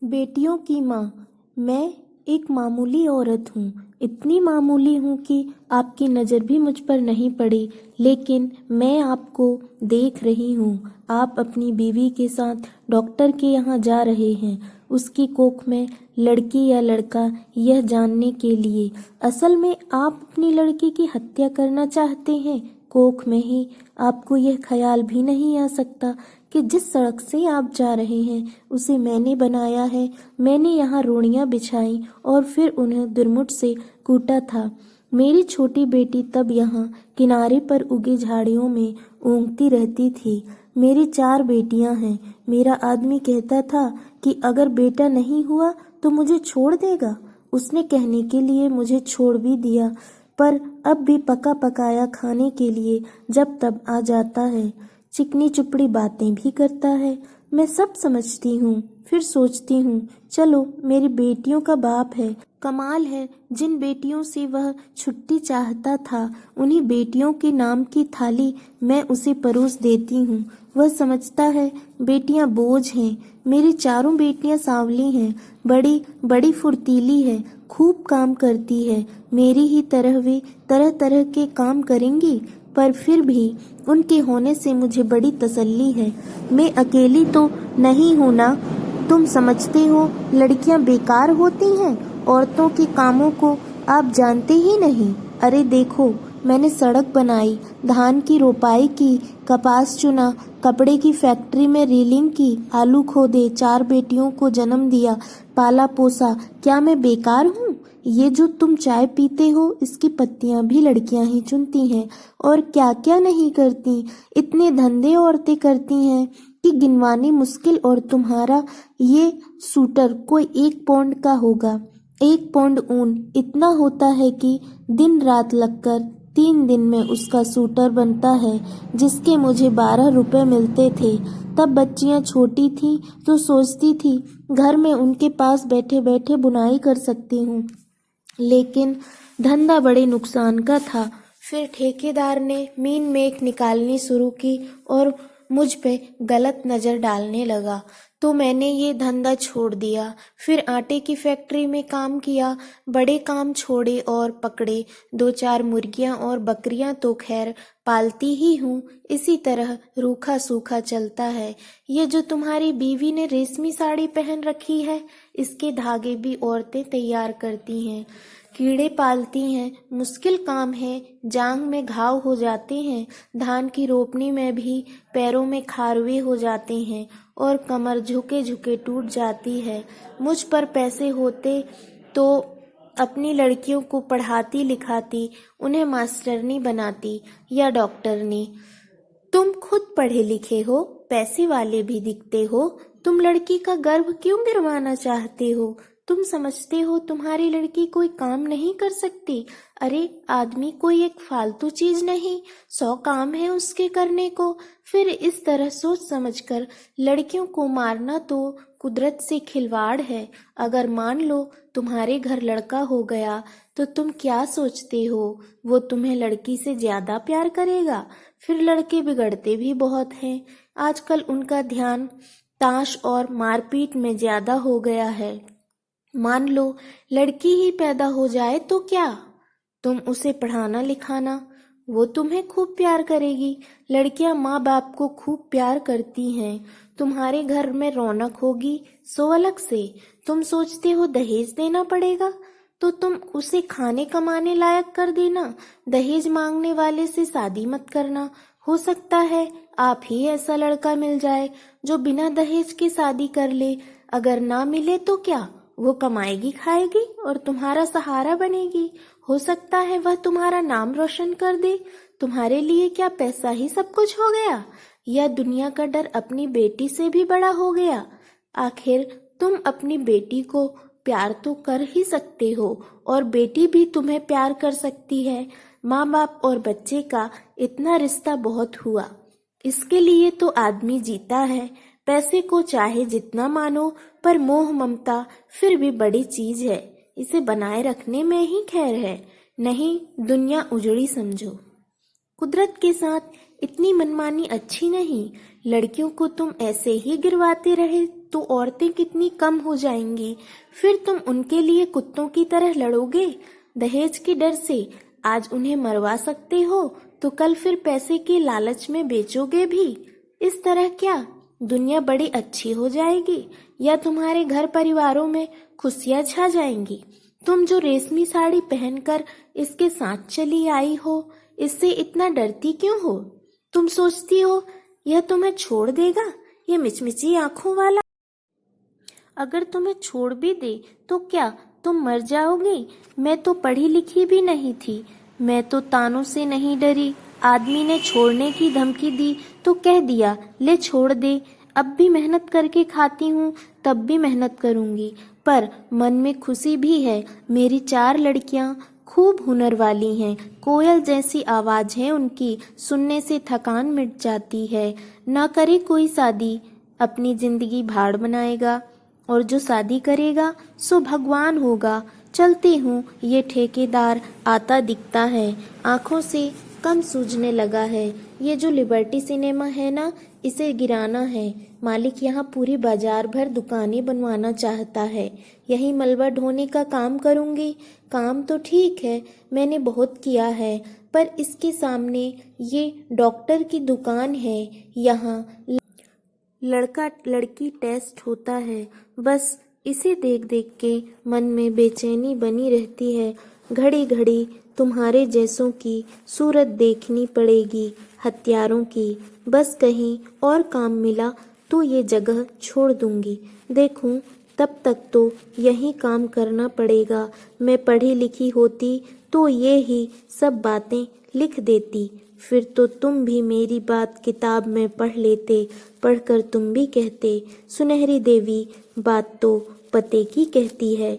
बेटियों की माँ। मैं एक मामूली औरत हूँ, इतनी मामूली हूँ कि आपकी नज़र भी मुझ पर नहीं पड़ी, लेकिन मैं आपको देख रही हूँ। आप अपनी बीवी के साथ डॉक्टर के यहाँ जा रहे हैं, उसकी कोख में लड़की या लड़का यह जानने के लिए। असल में आप अपनी लड़की की हत्या करना चाहते हैं। कोख में ही आपको यह ख्याल भी नहीं आ सकता कि जिस सड़क से आप जा रहे हैं उसे मैंने बनाया है। मैंने यहाँ रोड़ियाँ बिछाई और फिर उन्हें दुर्मुट से कूटा था। मेरी छोटी बेटी तब यहाँ किनारे पर उगी झाड़ियों में ऊँघती रहती थी। मेरी 4 बेटियां हैं। मेरा आदमी कहता था कि अगर बेटा नहीं हुआ तो मुझे छोड़ देगा। उसने कहने के लिए मुझे छोड़ भी दिया, पर अब भी पका पकाया खाने के लिए जब तब आ जाता है। चिकनी चुपड़ी बातें भी करता है। मैं सब समझती हूँ, फिर सोचती हूँ चलो मेरी बेटियों का बाप है। कमाल है, जिन बेटियों से वह छुट्टी चाहता था उन्हीं बेटियों के नाम की थाली मैं उसे परोस देती हूँ। वह समझता है बेटियाँ बोझ हैं। मेरी चारों बेटियाँ सांवली हैं, बड़ी बड़ी फुर्तीली है, खूब काम करती है। मेरी ही तरह वे तरह तरह के काम करेंगी, पर फिर भी उनके होने से मुझे बड़ी तसल्ली है। मैं अकेली तो नहीं हूँ ना। तुम समझते हो लड़कियां बेकार होती हैं, औरतों के कामों को आप जानते ही नहीं। अरे देखो, मैंने सड़क बनाई, धान की रोपाई की, कपास चुना, कपड़े की फैक्ट्री में रीलिंग की, आलू खोदे, 4 बेटियों को जन्म दिया, पाला पोसा। क्या मैं बेकार हूँ? ये जो तुम चाय पीते हो इसकी पत्तियां भी लड़कियां ही चुनती हैं, और क्या क्या नहीं करती। इतने धंधे औरतें करती हैं कि गिनवानी मुश्किल। और तुम्हारा ये सूटर कोई 1 पौंड का होगा। 1 पौंड ऊन इतना होता है कि दिन रात लगकर 3 दिन में उसका सूटर बनता है, जिसके मुझे 12 रुपए मिलते थे। तब बच्चियां छोटी थीं तो सोचती थी घर में उनके पास बैठे बैठे बुनाई कर सकती हूँ, लेकिन धंधा बड़े नुकसान का था। फिर ठेकेदार ने मीन मेख निकालनी शुरू की और मुझ पे गलत नज़र डालने लगा, तो मैंने ये धंधा छोड़ दिया। फिर आटे की फैक्ट्री में काम किया। बड़े काम छोड़े और पकड़े 2-4 मुर्गियां और बकरियां तो खैर पालती ही हूँ। इसी तरह रूखा सूखा चलता है। ये जो तुम्हारी बीवी ने रेशमी साड़ी पहन रखी है, इसके धागे भी औरतें तैयार करती हैं। कीड़े पालती हैं, मुश्किल काम है, जांग में घाव हो जाते हैं। धान की रोपनी में भी पैरों में खारवे हो जाते हैं और कमर झुके झुके टूट जाती है। मुझ पर पैसे होते तो अपनी लड़कियों को पढ़ाती लिखाती, उन्हें मास्टरनी बनाती या डॉक्टरनी। तुम खुद पढ़े लिखे हो, पैसे वाले भी दिखते हो, तुम लड़की का गर्भ क्यों गिरवाना चाहते हो? तुम समझते हो तुम्हारी लड़की कोई काम नहीं कर सकती? अरे आदमी कोई एक फालतू चीज नहीं, 100 काम है उसके करने को। फिर इस तरह सोच समझकर लड़कियों को मारना तो कुदरत से खिलवाड़ है। अगर मान लो तुम्हारे घर लड़का हो गया तो तुम क्या सोचते हो, वो तुम्हें लड़की से ज्यादा प्यार करेगा? फिर लड़के बिगड़ते भी बहुत हैं। आजकल उनका ध्यान ताश और मारपीट में ज्यादा हो गया है। मान लो लड़की ही पैदा हो जाए तो क्या? तुम उसे पढ़ाना लिखाना, वो तुम्हें खूब प्यार करेगी। लड़कियां माँ बाप को खूब प्यार करती हैं। तुम्हारे घर में रौनक होगी, सो अलग से। तुम सोचते हो दहेज देना पड़ेगा, तो तुम उसे खाने कमाने लायक कर देना। दहेज मांगने वाले से शादी मत करना। हो सकता है आप ही ऐसा लड़का मिल जाए जो बिना दहेज के शादी कर ले। अगर ना मिले तो क्या, वो कमाएगी खाएगी और तुम्हारा सहारा बनेगी। हो सकता है वह तुम्हारा नाम रोशन कर दे। तुम्हारे लिए क्या पैसा ही सब कुछ हो गया, या दुनिया का डर अपनी बेटी से भी बड़ा हो गया? आखिर तुम अपनी बेटी को प्यार तो कर ही सकते हो, और बेटी भी तुम्हें प्यार कर सकती है। माँ बाप और बच्चे का इतना रिश्ता बहुत हुआ। इसके लिए तो आदमी जीता है। पैसे को चाहे जितना मानो, पर मोह ममता फिर भी बड़ी चीज है। इसे बनाए रखने में ही खैर है, नहीं दुनिया उजड़ी समझो। कुदरत के साथ इतनी मनमानी अच्छी नहीं। लड़कियों को तुम ऐसे ही गिरवाते रहे तो औरतें कितनी कम हो जाएंगी। फिर तुम उनके लिए कुत्तों की तरह लड़ोगे। दहेज के डर से आज उन्हें मरवा सकते हो तो कल फिर पैसे के लालच में बेचोगे भी। इस तरह क्या दुनिया बड़ी अच्छी हो जाएगी या तुम्हारे घर परिवारों में खुशियां छा जाएंगी। तुम जो रेशमी साड़ी पहनकर इसके साथ चली आई हो, इससे इतना डरती क्यों हो? तुम सोचती हो यह तुम्हें छोड़ देगा, ये मिचमिची आंखों वाला? अगर तुम्हें छोड़ भी दे तो क्या तुम मर जाओगी? मैं तो पढ़ी लिखी भी नहीं थी, मैं तो तानों से नहीं डरी। आदमी ने छोड़ने की धमकी दी तो कह दिया ले छोड़ दे। अब भी मेहनत करके खाती हूँ, तब भी मेहनत करूँगी, पर मन में खुशी भी है। मेरी 4 लड़कियाँ खूब हुनर वाली हैं, कोयल जैसी आवाज़ है उनकी, सुनने से थकान मिट जाती है। ना करे कोई शादी, अपनी जिंदगी भाड़ बनाएगा, और जो शादी करेगा सो भगवान होगा। चलती हूँ, ये ठेकेदार आता दिखता है, आंखों से कम सूझने लगा है। ये जो लिबर्टी सिनेमा है ना, इसे गिराना है। मालिक यहाँ पूरी बाजार भर दुकानें बनवाना चाहता है। यही मलबा ढोने का काम करूँगी। काम तो ठीक है, मैंने बहुत किया है, पर इसके सामने ये डॉक्टर की दुकान है। यहाँ लड़का लड़की टेस्ट होता है। बस इसे देख देख के मन में बेचैनी बनी रहती है। घड़ी घड़ी तुम्हारे जैसों की सूरत देखनी पड़ेगी, हत्यारों की। बस कहीं और काम मिला तो ये जगह छोड़ दूंगी। देखूं, तब तक तो यही काम करना पड़ेगा। मैं पढ़ी लिखी होती तो ये ही सब बातें लिख देती, फिर तो तुम भी मेरी बात किताब में पढ़ लेते। पढ़कर तुम भी कहते सुनहरी देवी बात तो पते की कहती है।